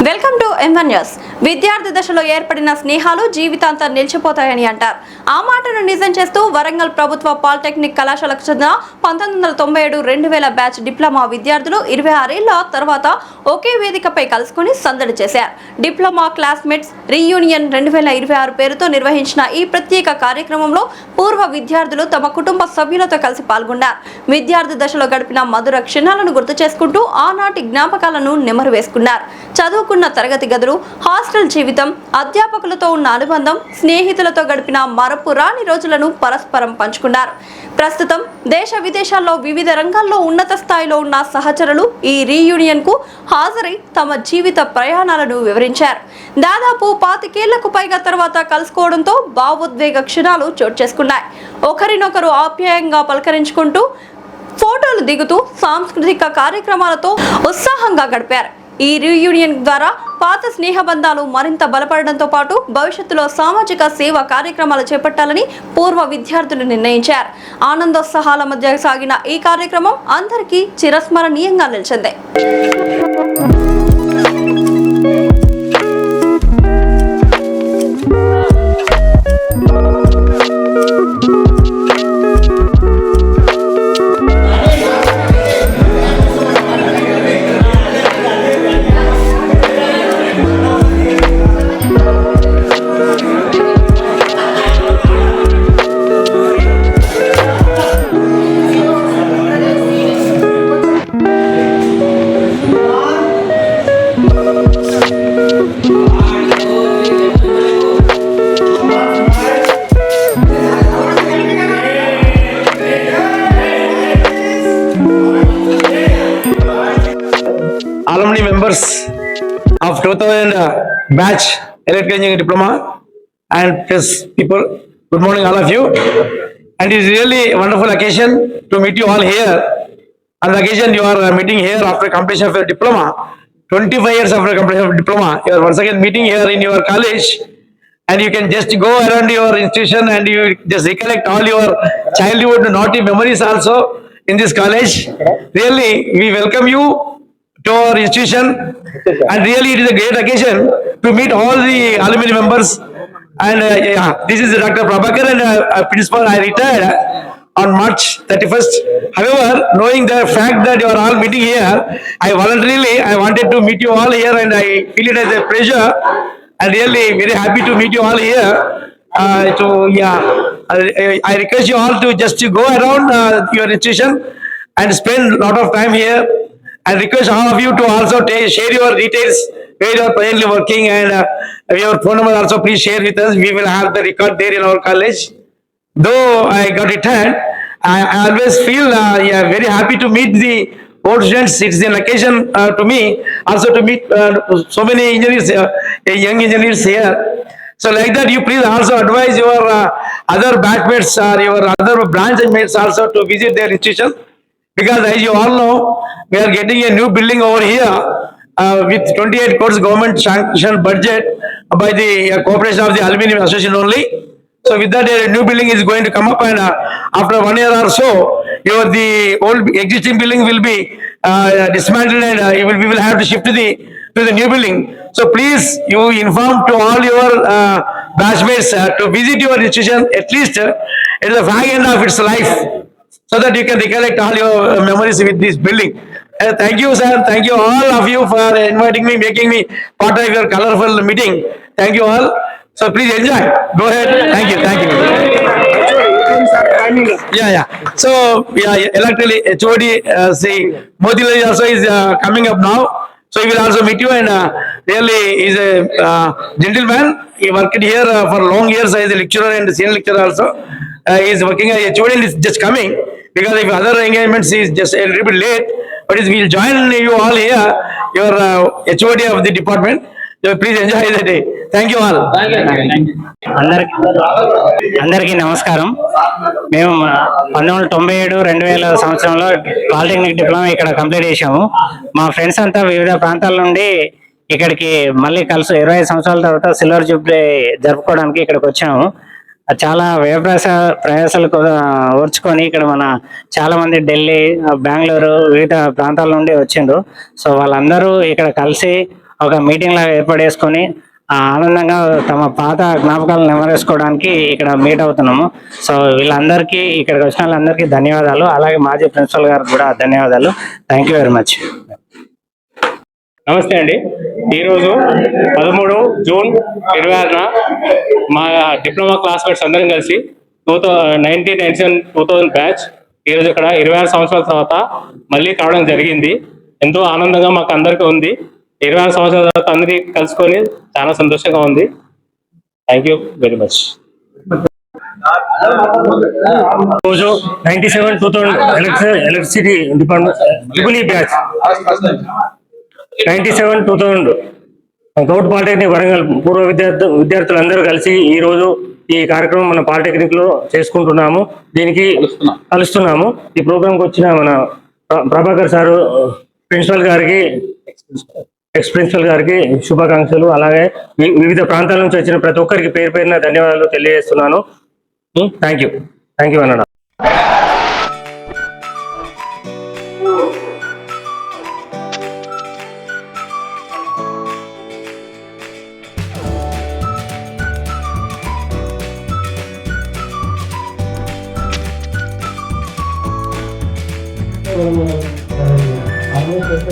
Welcome to M1 news. విద్యార్థి దశలో ఏర్పడిన స్నేహాలు జీవితాంతం నిలిచిపోతాయని అంటారు. ఆ మాటను నిజం చేస్తూ వరంగల్ ప్రభుత్వ పాలిటెక్నిక్ కళాశాలకు చెందిన 1997-2000 బ్యాచ్ డిప్లొమా విద్యార్థులు 26 ఏళ్ల తర్వాత ఒకే వేదికపై కలుసుకుని సందడి చేశారు. డిప్లొమా క్లాస్మేట్స్ రీయూనియన్ 2026 పేరుతో నిర్వహించిన ఈ ప్రత్యేక కార్యక్రమంలో పూర్వ విద్యార్థులు తమ కుటుంబ సభ్యులతో కలిసి పాల్గొన్నారు. విద్యార్థి దశలో గడిపిన మధుర క్షణాలను గుర్తు చేసుకుంటూ ఆనాటి జ్ఞాపకాలను నెమరు వేసుకున్నారు. చదువుకున్న తరగతి గదులు, హాస్టల్ జీవితం, అధ్యాపకులతో ఉన్న అనుబంధం, స్నేహితులతో గడిపిన మరపురాని రోజులను పరస్పరం పంచుకున్నారు. ప్రస్తుతం దేశ విదేశాల్లో వివిధ రంగాల్లో ఉన్నత స్థాయిలో ఉన్న సహచరులు ఈ రీయూనియన్ కు హాజరై తమ జీవిత ప్రయాణాలను వివరించారు. దాదాపు 25 ఏళ్లకు పైగా తర్వాత కలుసుకోవడంతో భావోద్వేగ క్షణాలు చోటు చేసుకున్నాయి. ఒకరినొకరు ఆప్యాయంగా పలకరించుకుంటూ ఫోటోలు దిగుతూ సాంస్కృతిక కార్యక్రమాలతో ఉత్సాహంగా గడిపారు. ఈ రీయూనియన్ ద్వారా పాత స్నేహబంధాలు మరింత బలపడడంతో పాటు భవిష్యత్తులో సామాజిక సేవ కార్యక్రమాలు చేపట్టాలని పూర్వ విద్యార్థులు నిర్ణయించారు. ఆనందోత్సాహాల మధ్య సాగిన ఈ కార్యక్రమం అందరికీ చిరస్మరణీయంగా నిలిచింది. Alumni members of 2000 batch electrical engineering diploma and press people, good morning all of you, and it is really a wonderful occasion to meet you all here. On the occasion you are meeting here after completion of your diploma, 25 years after completion of diploma, you are once again meeting here in your college, and you can just go around your institution and you just recollect all your childhood naughty memories also in this college. Really we welcome you to our institution, and really it is a great occasion to meet all the alumni members. And this is Dr. Prabhakar, and principal. I retired on March 31st. However, knowing the fact that you are all meeting here, I wanted to meet you all here, and I feel it as a pleasure and really very happy to meet you all here. I request you all to just go around your institution and spend a lot of time here. I request all of you to also share your details where you are presently working, and your phone number also please share with us. We will have the record there in our college. Though I got retired, I always feel very happy to meet the old students. It's an occasion to me also to meet so many engineers, young engineers here. So like that, you please also advise your other batchmates or your other branch mates also to visit their institution. Because as you all know, we are getting a new building over here with 28 crores government sanctioned budget by the cooperation of the Aluminium Association only. So with that, a new building is going to come up, and after 1 year or so, the old existing building will be dismantled, and we will have to shift to the new building. So please, you inform to all your batchmates to visit your institution at least at the fag end of its life, so that you can recollect all your memories with this building. Thank you, sir. Thank you all of you for inviting me, making me part of your colorful meeting. Thank you all. So please enjoy. Go ahead. Thank you. Thank you. Yeah. So electrically HOD see Motilal also is coming up now. So he will also meet you, and really is a gentleman. He worked here for long years as a lecturer and senior lecturer also. He is working as HOD and is just coming, because if other engagements is just a little bit late, but we will join you all here, your HOD of the department. So please enjoy the day. Thank you all. అందరికీ నమస్కారం. మేము 1997-2000 సంవత్సరంలో polytechnic diploma ఇక్కడ complete చేసాము. మా friends అంతా వివిధ ప్రాంతాల నుండి ఇక్కడికి మళ్ళీ కలిసి 25 సంవత్సరాల తర్వాత సిల్వర్ జూబ్లీ జరుపుకోవడానికి ఇక్కడికి వచ్చాము. చాలా ప్రయాసాలు ఓర్చుకొని ఇక్కడ మన చాలా మంది ఢిల్లీ, బెంగళూరు వివిధ ప్రాంతాల నుండి వచ్చిండ్రు. సో వాళ్ళందరూ ఇక్కడ కలిసి ఒక మీటింగ్ లాగా ఏర్పాటు చేసుకొని ఆనందంగా తమ పాత జ్ఞాపకాలను నెమరేసుకోవడానికి ఇక్కడ మీట్ అవుతున్నాము. సో వీళ్ళందరికీ ఇక్కడికి వచ్చిన వాళ్ళందరికీ ధన్యవాదాలు. అలాగే మాజీ ప్రిన్సిపల్ గారికి కూడా ధన్యవాదాలు. Thank you very much. నమస్తే అండి. ఈరోజు 13 జూన్ 26న మా డిప్లొమా క్లాస్మేట్స్ అందరం కలిసి 1997-2000 బ్యాచ్ ఈరోజు ఇక్కడ 26 సంవత్సరాల తర్వాత మళ్ళీ కావడం జరిగింది. ఎంతో ఆనందంగా మాకు అందరికీ ఉంది. 26 సంవత్సరాల తర్వాత అందరికీ కలుసుకొని చాలా సంతోషంగా ఉంది. Thank you very much. రోజు 97-2000 electricity department triple E batch 97-2000 govt polytechnic Warangal పూర్వ విద్యార్థులందరూ కలిసి ఈ రోజు ఈ కార్యక్రమం మన పాలిటెక్నిక్ లో చేసుకుంటున్నాము. దీనికి కలుస్తున్నాము. ఈ ప్రోగ్రాంకి వచ్చిన మన ప్రభాకర్ సారు ప్రిన్సిపల్ గారికి, ఎక్స్ ప్రిన్సిపల్ గారికి శుభాకాంక్షలు. అలాగే వివిధ ప్రాంతాల నుంచి వచ్చిన ప్రతి ఒక్కరికి పేరు పేరున ధన్యవాదాలు తెలియజేస్తున్నాను. థ్యాంక్ యూ అన్న. almost